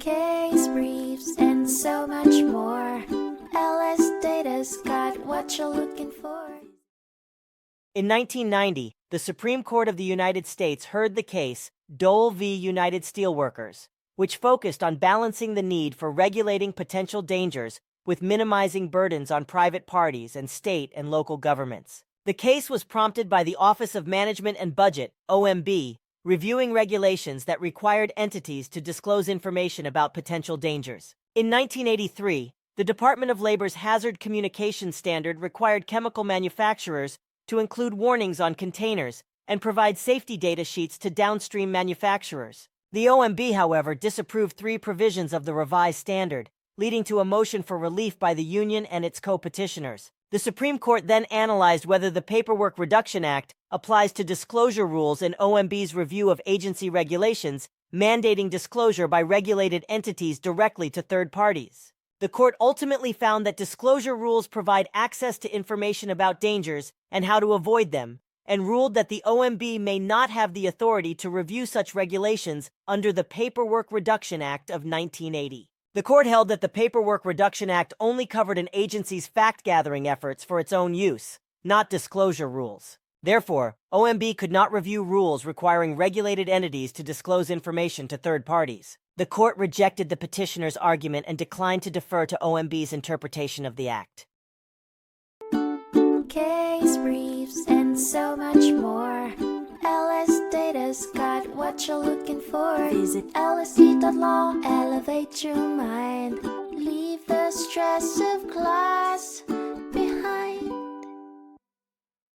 case briefs, and so much more. LSData's got what you're looking for. In 1990, the Supreme Court of the United States heard the case Dole v. United Steelworkers, which focused on balancing the need for regulating potential dangers with minimizing burdens on private parties and state and local governments. The case was prompted by the Office of Management and Budget, OMB, reviewing regulations that required entities to disclose information about potential dangers. In 1983, the Department of Labor's Hazard Communication Standard required chemical manufacturers to include warnings on containers and provide safety data sheets to downstream manufacturers. The OMB, however, disapproved 3 provisions of the revised standard, leading to a motion for relief by the union and its co-petitioners. The Supreme Court then analyzed whether the Paperwork Reduction Act applies to disclosure rules in OMB's review of agency regulations, mandating disclosure by regulated entities directly to third parties. The court ultimately found that disclosure rules provide access to information about dangers and how to avoid them, and ruled that the OMB may not have the authority to review such regulations under the Paperwork Reduction Act of 1980. The court held that the Paperwork Reduction Act only covered an agency's fact-gathering efforts for its own use, not disclosure rules. Therefore, OMB could not review rules requiring regulated entities to disclose information to third parties. The court rejected the petitioner's argument and declined to defer to OMB's interpretation of the act. Case briefs, and so much more. LSData's got what you're looking for. Visit lsd.law, elevate your mind. Leave the stress of class behind.